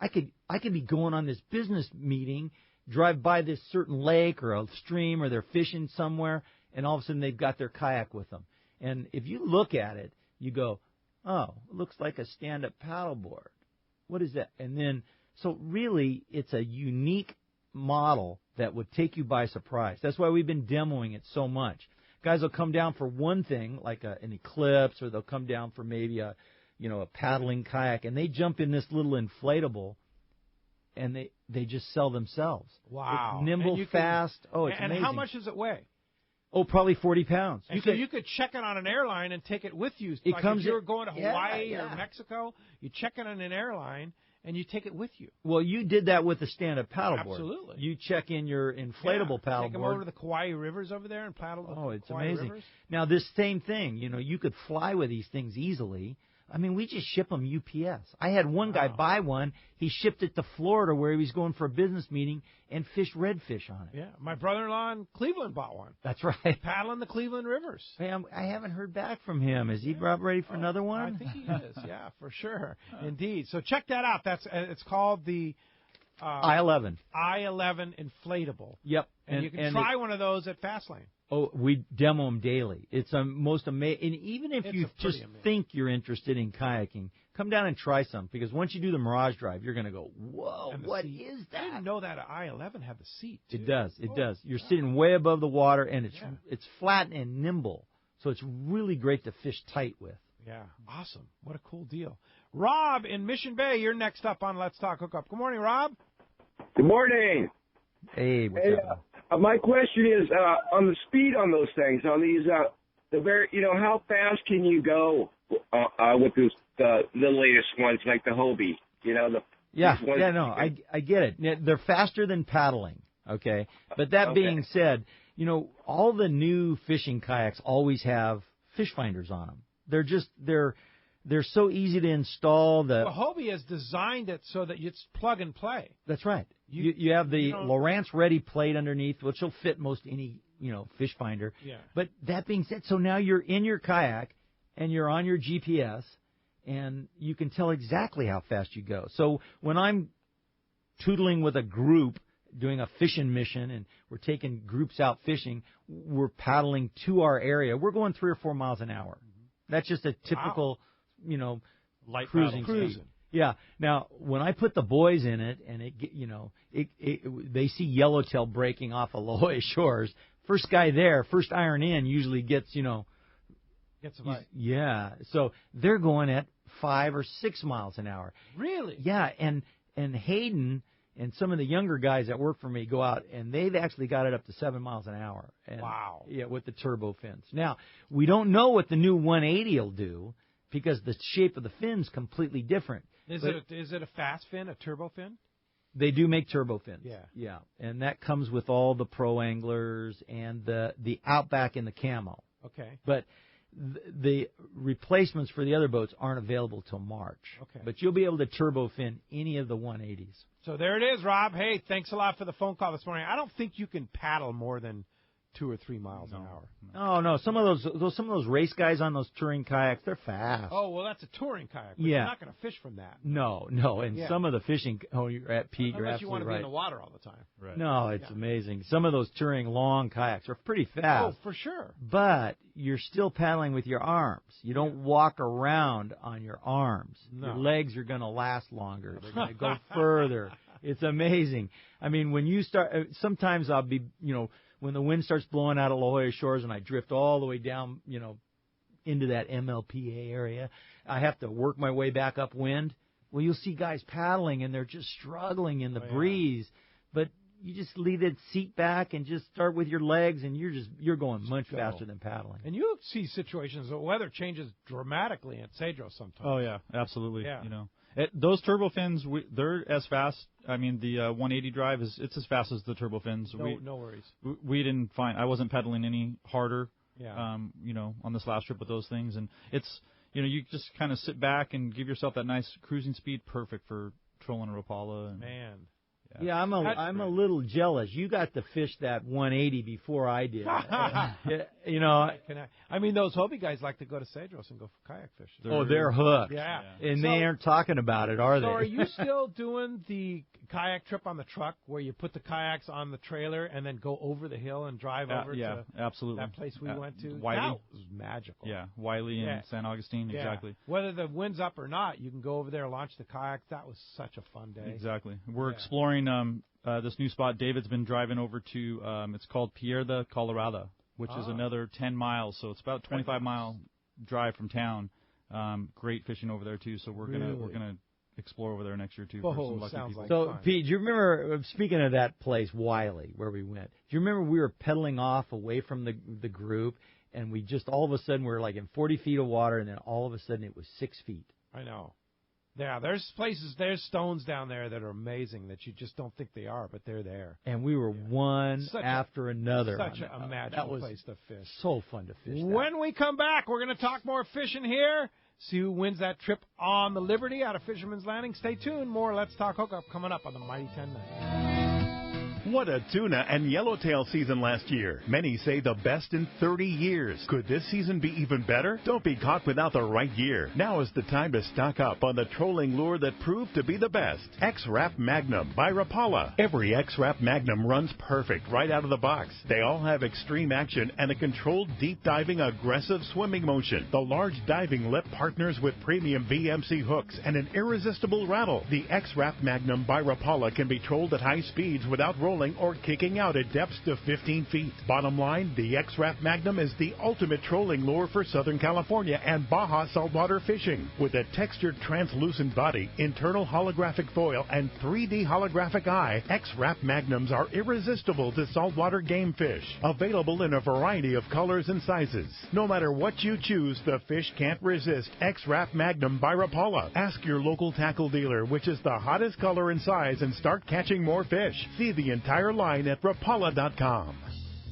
I could be going on this business meeting, drive by this certain lake or a stream, or they're fishing somewhere, and all of a sudden they've got their kayak with them. And if you look at it, you go, oh, it looks like a stand-up paddleboard. What is that? And then, so really, it's a unique model that would take you by surprise. That's why we've been demoing it so much. Guys will come down for one thing, like an Eclipse, or they'll come down for maybe a paddling kayak, and they jump in this little inflatable, and they just sell themselves. Wow. It's nimble, fast. It's and amazing. how much does it weigh? Oh, probably 40 pounds. You could check it on an airline and take it with you. If you were going to Hawaii or Mexico, you check it on an airline and you take it with you. Well, you did that with the stand-up paddleboard. Absolutely. You check in your inflatable paddleboard. Take them over to the Kauai rivers over there and paddle the Oh, it's Kauai amazing. Rivers. Now, this same thing, you could fly with these things easily. I mean, we just ship them UPS. I had one guy buy one. He shipped it to Florida where he was going for a business meeting and fished redfish on it. Yeah, my brother-in-law in Cleveland bought one. That's right. Paddling the Cleveland rivers. Hey, I haven't heard back from him. Is he ready for another one? I think he is, yeah, for sure. Indeed. So check that out. It's called the I-11. I-11 inflatable. Yep. And you can try one of those at Fastlane. Oh, we demo them daily. It's a most amazing. And even if you just think you're interested in kayaking, come down and try some, because once you do the Mirage Drive, you're going to go, whoa, what is that? I didn't know that I-11 had the seat, too. It does. It does. You're sitting way above the water, and it's flat and nimble, so it's really great to fish tight with. Yeah, awesome. What a cool deal. Rob in Mission Bay, you're next up on Let's Talk Hookup. Good morning, Rob. Good morning. Hey, what's up? My question is on the speed on those things, on these, how fast can you go with this, the latest ones like the Hobie? I get it. They're faster than paddling, okay? But that being said, all the new fishing kayaks always have fish finders on them. They're so easy to install. The Hobie has designed it so that it's plug and play. That's right. You have the Lowrance Ready plate underneath, which will fit most any fish finder. Yeah. But that being said, so now you're in your kayak and you're on your GPS, and you can tell exactly how fast you go. So when I'm tootling with a group doing a fishing mission and we're taking groups out fishing, we're paddling to our area. We're going 3 or 4 miles an hour. That's just a typical, light cruising. Yeah. Now, when I put the boys in it, and they see yellowtail breaking off of La Jolla Shores, first guy there, first iron in, usually gets Gets a bite. Yeah. So they're going at 5 or 6 miles an hour. Really? Yeah. And Hayden and some of the younger guys that work for me go out, and they've actually got it up to 7 miles an hour. And, wow. Yeah, with the turbo fins. Now, we don't know what the new 180 will do because the shape of the fin's completely different. Is it a fast fin, a turbo fin? They do make turbo fins. Yeah. Yeah. And that comes with all the pro anglers and the Outback and the Camo. Okay. But the replacements for the other boats aren't available till March. Okay. But you'll be able to turbo fin any of the 180s. So there it is, Rob. Hey, thanks a lot for the phone call this morning. I don't think you can paddle more than 2 or 3 miles an hour. Oh no, some of those race guys on those touring kayaks, they're fast. Oh well, that's a touring kayak. But Yeah. You're not going to fish from that. No, and some of the fishing. Oh, you're at Pete. You're Unless you want absolutely to be right. in the water all the time. Right. No, it's amazing. Some of those touring long kayaks are pretty fast. Oh, for sure. But you're still paddling with your arms. You don't walk around on your arms. No. Your legs are going to last longer. They're going to go further. It's amazing. I mean, when you start, sometimes I'll be, when the wind starts blowing out of La Jolla Shores and I drift all the way down, into that MLPA area, I have to work my way back upwind. Well, you'll see guys paddling and they're just struggling in the breeze, but you just leave that seat back and just start with your legs, and you're going much faster than paddling. And you see situations, the weather changes dramatically at Cedros sometimes. Oh yeah, absolutely. Yeah. Those turbo fins, they're as fast. I mean, the 180 drive it's as fast as the turbo fins. No worries. We didn't find. I wasn't pedaling any harder. Yeah. On this last trip with those things, and it's you just kind of sit back and give yourself that nice cruising speed, perfect for trolling a Rapala. Man. Yeah, I'm a little jealous. You got to fish that 180 before I did. I mean, those Hobie guys like to go to Cedros and go for kayak fishing. They're hooked. Yeah. And they aren't talking about it, are they? So are you still doing the kayak trip on the truck where you put the kayaks on the trailer and then go over the hill and drive over to absolutely. that place we went to? Wiley. That was magical. Yeah, Wiley and San Augustine, exactly. Whether the wind's up or not, you can go over there, launch the kayak. That was such a fun day. Exactly. We're exploring this new spot. David's been driving over to, it's called Pierda, Colorado, which is another 10 miles. So it's about a 25-mile drive from town. Great fishing over there, too. So we're gonna explore over there next year, too. For some lucky people. So, Pete, do you remember, speaking of that place, Wiley, where we went, do you remember we were pedaling off away from the group, and we just all of a sudden we were like in 40 feet of water, and then all of a sudden it was 6 feet. I know. Yeah, there's stones down there that are amazing that you just don't think they are, but they're there. And we were one after another. Such a magical place to fish. So fun to fish. When we come back, we're going to talk more fishing here. See who wins that trip on the Liberty out of Fisherman's Landing. Stay tuned. More Let's Talk Hookup coming up on the Mighty 1090. What a tuna and yellowtail season last year. Many say the best in 30 years. Could this season be even better? Don't be caught without the right gear. Now is the time to stock up on the trolling lure that proved to be the best. X-Rap Magnum by Rapala. Every X-Rap Magnum runs perfect right out of the box. They all have extreme action and a controlled deep diving aggressive swimming motion. The large diving lip partners with premium VMC hooks and an irresistible rattle. The X-Rap Magnum by Rapala can be trolled at high speeds without rolling or kicking out at depths to 15 feet. Bottom line, the X-Rap Magnum is the ultimate trolling lure for Southern California and Baja saltwater fishing. With a textured translucent body, internal holographic foil, and 3D holographic eye, X-Rap Magnums are irresistible to saltwater game fish. Available in a variety of colors and sizes. No matter what you choose, the fish can't resist X-Rap Magnum by Rapala. Ask your local tackle dealer which is the hottest color and size and start catching more fish. See the entire line at rapala.com.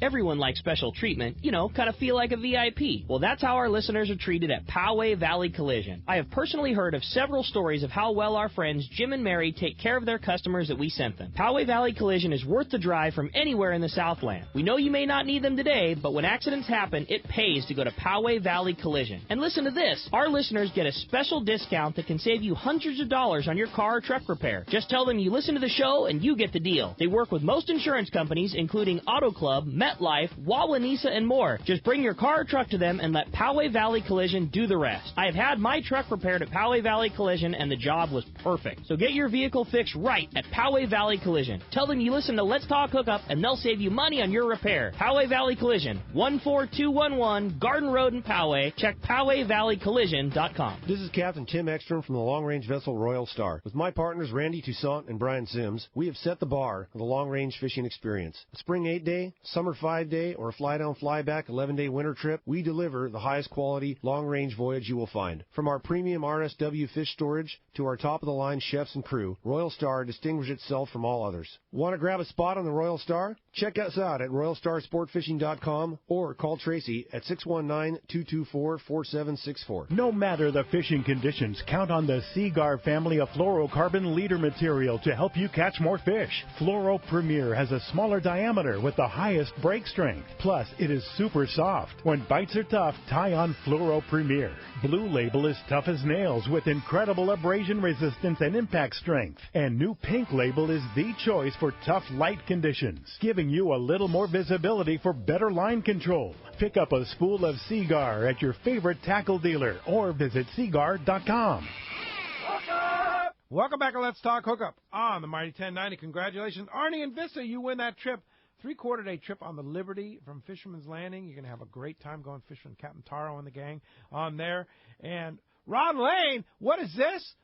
Everyone likes special treatment, kind of feel like a VIP. Well, that's how our listeners are treated at Poway Valley Collision. I have personally heard of several stories of how well our friends Jim and Mary take care of their customers that we sent them. Poway Valley Collision is worth the drive from anywhere in the Southland. We know you may not need them today, but when accidents happen, it pays to go to Poway Valley Collision. And listen to this. Our listeners get a special discount that can save you hundreds of dollars on your car or truck repair. Just tell them you listen to the show and you get the deal. They work with most insurance companies, including Auto Club, MetLife, Wawanesa, and more. Just bring your car or truck to them and let Poway Valley Collision do the rest. I have had my truck repaired at Poway Valley Collision and the job was perfect. So get your vehicle fixed right at Poway Valley Collision. Tell them you listen to Let's Talk Hookup and they'll save you money on your repair. Poway Valley Collision, 14211 Garden Road in Poway. Check PowayValleyCollision.com. This is Captain Tim Ekstrom from the long-range vessel Royal Star. With my partners Randy Toussaint and Brian Sims, we have set the bar for the long-range fishing experience. A spring 8-day, summer 5-day, or a fly-down, fly-back 11-day winter trip, we deliver the highest quality long-range voyage you will find. From our premium RSW fish storage to our top-of-the-line chefs and crew, Royal Star distinguishes itself from all others. Want to grab a spot on the Royal Star? Check us out at RoyalStarSportFishing.com or call Tracy at 619-224-4764. No matter the fishing conditions, count on the Seaguar family of fluorocarbon leader material to help you catch more fish. Fluoro Premier has a smaller diameter with the highest break strength. Plus, it is super soft. When bites are tough, tie on Fluoro Premier. Blue Label is tough as nails with incredible abrasion resistance and impact strength. And new Pink Label is the choice for tough light conditions, giving you a little more visibility for better line control. Pick up a spool of Seaguar at your favorite tackle dealer or visit Seaguar.com. Welcome back to Let's Talk Hookup on the Mighty 1090. Congratulations, Arnie and Vista. You win that trip. 3/4-day trip on the Liberty from Fisherman's Landing. You're going to have a great time going fishing with Captain Taro and the gang on there. And Ron Lane, what is this?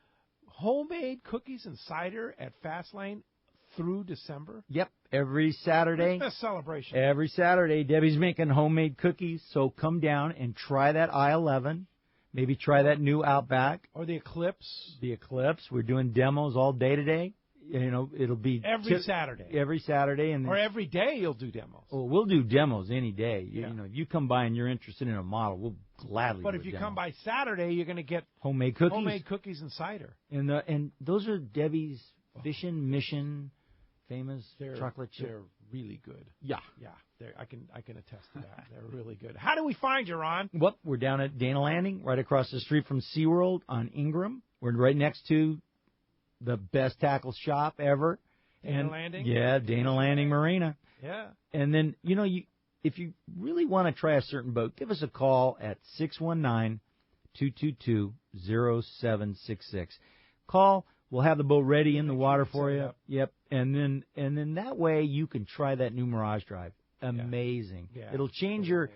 Homemade cookies and cider at Fast Lane through December? Yep, every Saturday. Christmas celebration. Every Saturday, Debbie's making homemade cookies, so come down and try that I-11. Maybe try that new Outback. Or the Eclipse. The Eclipse. We're doing demos all day today. It'll be every Saturday. Every Saturday, and or every day you'll do demos. Oh, we'll do demos any day. Yeah. You come by and you're interested in a model, we'll gladly. But do if you demo. come by Saturday, you're going to get homemade cookies. Homemade cookies and cider. And those are Debbie's Fishing Mission famous chocolate chip. They're really good. Yeah. I can attest to that. They're really good. How do we find you, Ron? Well, we're down at Dana Landing, right across the street from SeaWorld on Ingram. We're right next to the best tackle shop ever. Dana Landing? Yeah, Dana Landing Marina. Yeah. And then, if you really want to try a certain boat, give us a call at 619-222-0766. Call. We'll have the boat ready in the water for you. Yep. And then that way you can try that new Mirage Drive. Amazing. Yeah. It'll change your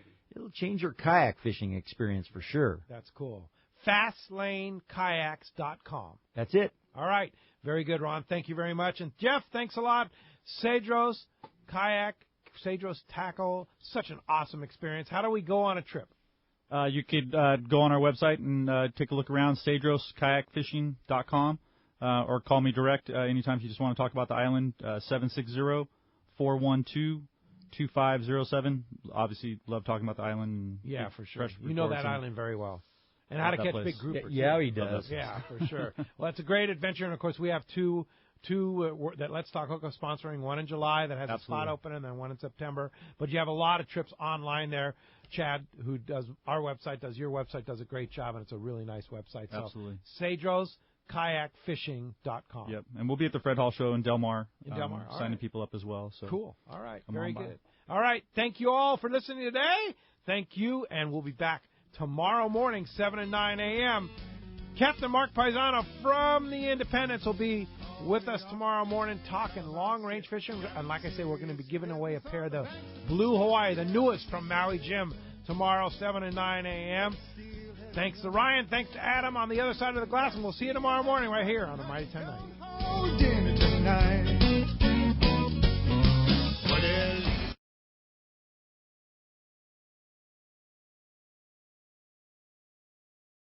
kayak fishing experience for sure. That's cool. FastlaneKayaks.com. That's it. All right. Very good, Ron. Thank you very much. And Jeff, thanks a lot. Cedros Kayak, Cedros Tackle, such an awesome experience. How do we go on a trip? You could go on our website and take a look around, CedrosKayakFishing.com, or call me direct anytime you just want to talk about the island, 760-412-2507. Obviously, love talking about the island. Yeah, for sure. You know that island very well. And how to catch big groupers. Yeah, he does. Yeah, for sure. Well, it's a great adventure. And, of course, we have two two that Let's Talk Hookup sponsoring, one in July that has a spot open, and then one in September. But you have a lot of trips online there. Chad, who does our website, does your website, does a great job, and it's a really nice website. Absolutely. So, Cedros, kayakfishing.com. Yep, and we'll be at the Fred Hall Show in Del Mar. Signing right. people up as well. So cool. All right. Come Very on by. good. All right. Thank you all for listening today. Thank you, and we'll be back tomorrow morning, 7 and 9 a.m. Captain Mark Paisano from the Independence will be with us tomorrow morning talking long-range fishing. And like I say, we're going to be giving away a pair of the Blue Hawaii, the newest from Maui Jim, tomorrow, 7 and 9 a.m. Thanks to Ryan. Thanks to Adam on the other side of the glass. And we'll see you tomorrow morning right here on the Mighty 1090.